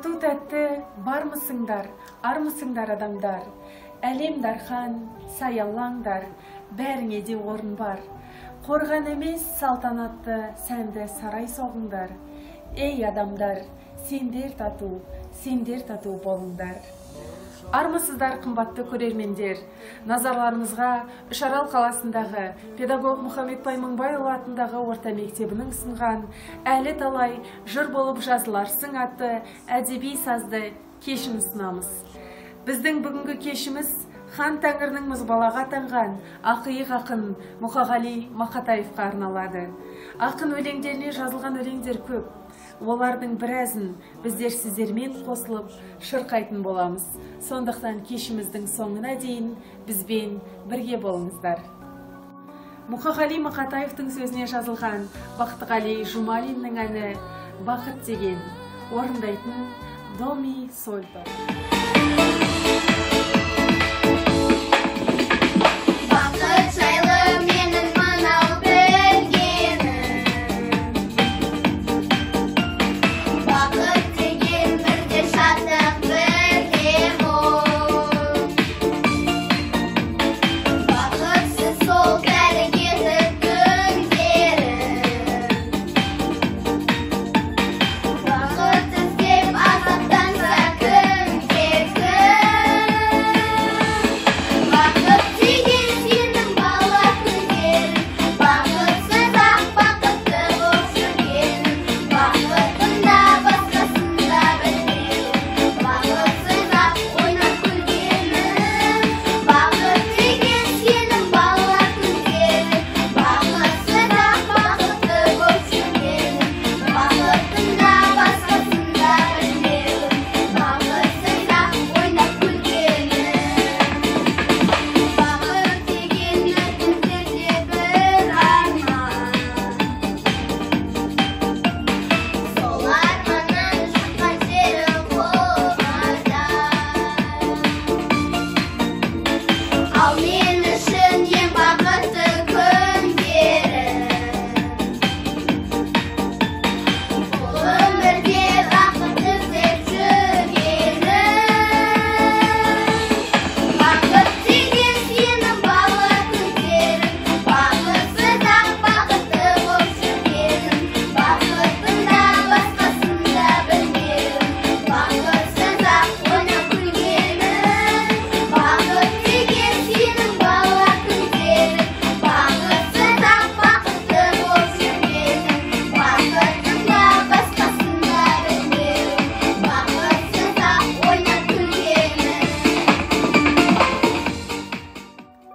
Тату тәтті бармысыңдар, армысыңдар адамдар. Әлем дархан, саялаңдар, бәріңе де орын бар. Қорған емес салтанатты сәнді сарай соғыңдар. Ей адамдар, сендер тату болыңдар. Армысыздар, қымбатты көрермендер. Назарларыңызға Үшарал қаласындағы педагог Мұхаммедбай Мыңбайұлы атындағы орта мектебінің ұсынған әлі талай жыр болып жазыларсың атты әдеби сазды кешін ұсынамыз. Біздің бүгінгі кешіміз хан тәңірінің мұзбалаға атанған ақиық ақын Мұқағали Мақатаевқа арналады. Ақын өлеңдеріне жазылған өлеңдер көп. Олардың біразын біздер сіздермен қосылып шырқайтын боламыз. Сондықтан кешіміздің соңына дейін бізбен бірге болыңыздар. Мұқағали Мақатаевтың сөзіне жазылған Бақтығали Жұмалиннің әні «Бақыт» деген, орындайтын до ми соль до.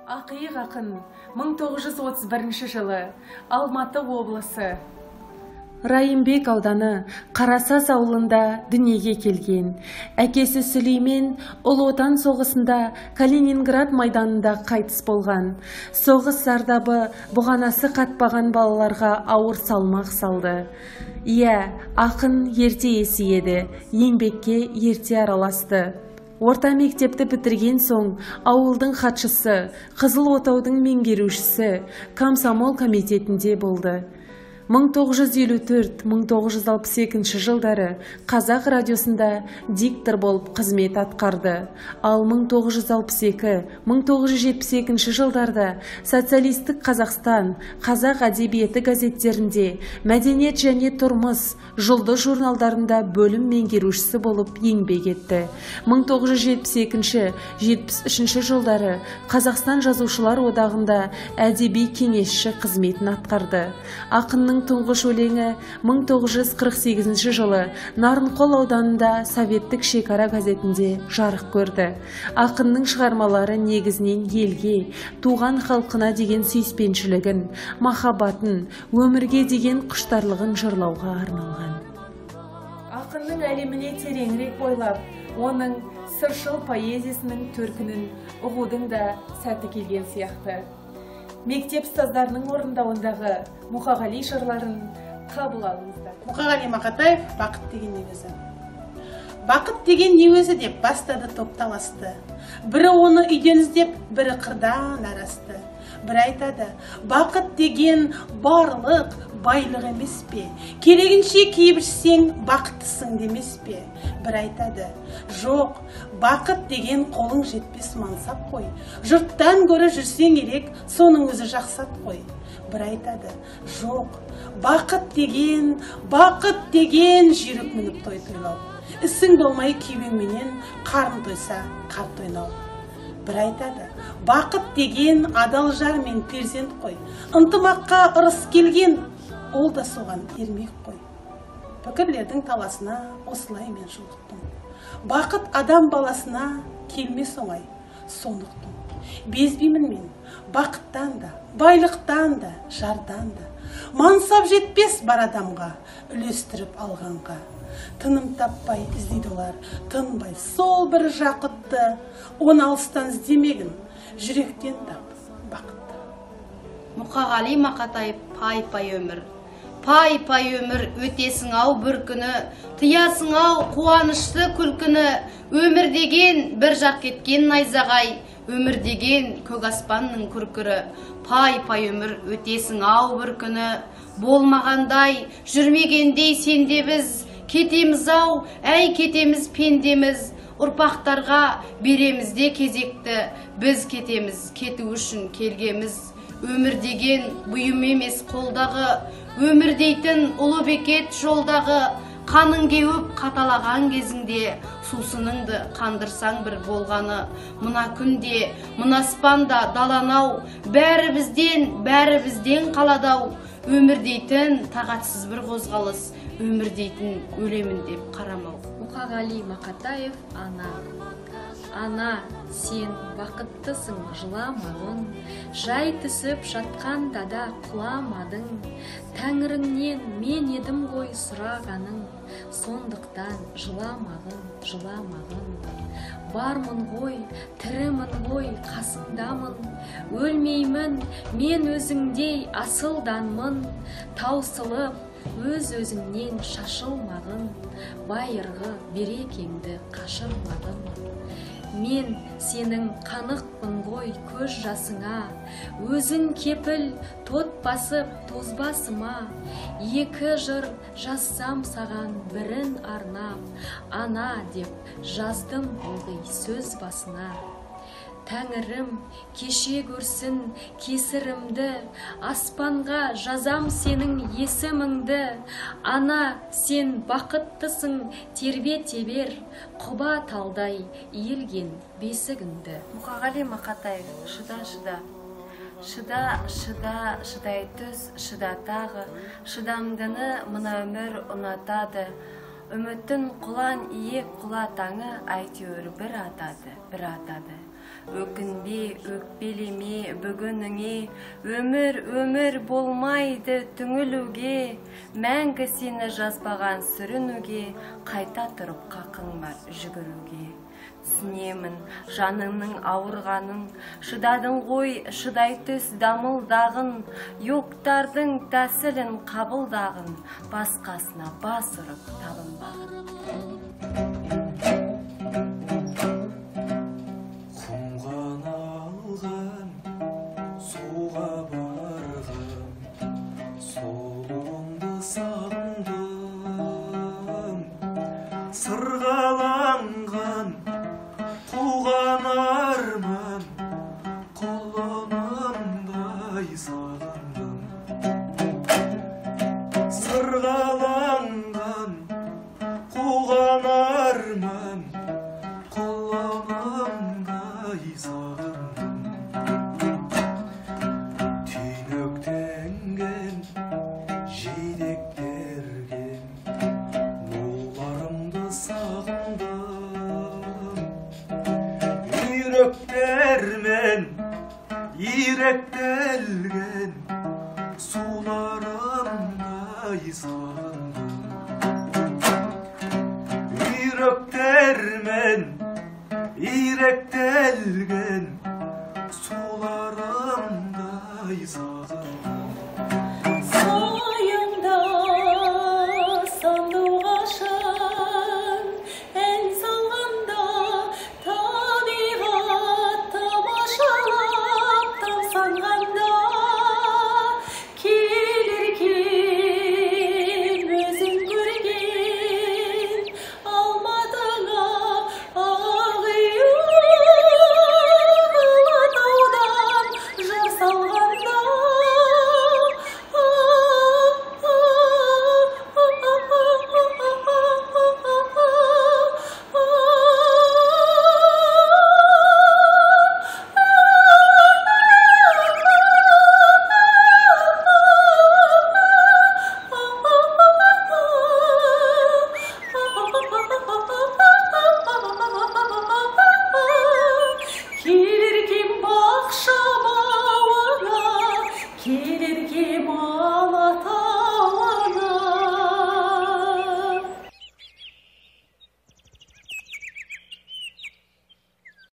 Ақиық ақын 1931 жылы Алматы облысы Райымбек ауданы Қарасаз ауылында дүниеге келген. Әкесі Сүлеймен Ұлы Отан соғысында Калининград майданында қайтыс болған. Соғыс зардабы бұғанасы қатпаған балаларға ауыр салмақ салды. Иә, ақын ерте есейеді, еңбекке ерте араласты. Орта мектепті бітірген соң ауылдың хатшысы, Қызыл Отаудың меңгерушісі, комсомол комитетінде болды. 1954-1962 жылдары Қазақ радиосында диктор болып қызмет атқарды. Ал 1962-1972 жылдарда Социалистік Қазақстан, Қазақ әдебиеті газеттерінде, мәдениет және тұрмыс, жұлдыз журналдарында бөлім меңгерушісі болып еңбек етті. 1972-73 жылдары Қазақстан жазушылар одағында әдеби кеңесші қызметін атқарды. Ақынның тұңғыш өлеңі 1948 жылы Нарынқол ауданында Советтік шекара газетінде жарық көрді. Ақынның шығармалары негізінен елге, туған халқына деген сүйіспеншілігін, махаббатын, өмірге деген құштарлығын жырлауға арналған. Ақынның әлеміне тереңірек бойлап, оның сыршыл поэзиясының төркінін ұғудың да сәті келген сияқты. Мектеп ұстаздарының орындауындағы Мұқағали жырларын қабыл алыңыздар. Мұқағали Мақатаев «Бақыт деген не өзі». Бақыт деген не өзі деп бастады топталасты. Бірі оны үйден іздеп, бірі қырдан арасты. Бір айтады, бақыт деген барлық байлық емес пе? Керегінше киіп ішсең бақыттысың демес пе? Бір айтады, жоқ, бақыт деген қолың жетпес мансап қой. Жұрттан көрі жүрсең ерек, соның өзі жақсат қой. Бір айтады, жоқ, бақыт деген жүйрік мініп той тойлау. Ісің болмай күйбеңменен қарын тойса қарт ойнау. Бір айтады, бақыт деген адал жар мен перзент қой. Ынтымаққа ырыс келген, ол да соған ермек қой. Пікірлердің таласына осылай мен жолықтым. Бақыт адам баласына келмес оңай, сондықтың. Безбеймін мен бақыттан да, байлықтан да, жардан да. Мансап жетпес бар адамға, үлестіріп алғанға. Тыным таппай іздейді олар, тынбай сол бір жақытты. Оны алыстан іздемегін, жүректен тап бақытты. Мұқағали Мақатаев пай-пай өмір. Пай-пай өмір өтесің ау бір күні, тыясың ау қуанышты күлкіні. Өмір деген бір жақ кеткен найзағай, өмір деген көк аспанның күркірі. Пай-пай өмір өтесің ау бір күні, болмағандай, жүрмегендей сенде біз. Кетеміз ау, әй кетеміз пендеміз, ұрпақтарға беремізде кезекті. Біз кетеміз, кету үшін келгеміз. Өмір деген бұйым емес қолдағы, өмір дейтін ұлы бекет жолдағы. Қаның кеуіп қаталаған кезіңде, сусыныңды қандырсаң бір болғаны. Мұна күнде, мұна аспанда даланау, бәрі бізден қаладау. Өмір дейтін тағатсыз бір қозғалыс, өмір дейтін өлемін деп қарамау. Мұқағали Мақатаев, ана. Ана, сен бақыттысың жыламағын, жай түсіп жатқанда да құламадың. Тәңіріңнен мен едім ғой сұрағаның, сондықтан жыламағын. Бармын ғой, тірімін ғой, қасыңдамын, өлмеймін, мен өзіңдей асылданмын. Таусылып, өз-өзіңнен шашылмағын, байырғы берекеңді қашырмағын. Мен сенің қанықпын ғой көз жасыңа, өзің кепіл тот басып тозбасыма. Екі жыр жазсам саған бірін арнап, ана деп жаздым ылғи сөз басына. Тәңірім кеше көрсін кесірімді, аспанға жазам сенің есіміңді. Ана, сен бақыттысың тербете бер, құба талдай иілген бесігіңді. Мұқағали Мақатаев, шыда. Шыдай түс, шыда тағы, шыдамдыны мына өмір ұнатады. Үміттің құлан иек құла таңы әйтеуір бір атады. Өкінбе, өкпелеме бүгініңе, өмір болмайды түңілуге. Мәңгі сені жазбаған сүрінуге, қайта тұрып қақың бар жүгіруге. Түсінемін жаныңның ауырғанын, шыдадың ғой шыдай түс дамылдағын, yoқтардың тәсілін қабылдағын, басқасына бас ұрып табынбағын. Сырғаланған туған арман, құлынымдай сағындым. Сырғаланған туған арман, құлынымдай сағындым. Түйнектенген жидектерген иректелген суларымдай сағындым. Иректелген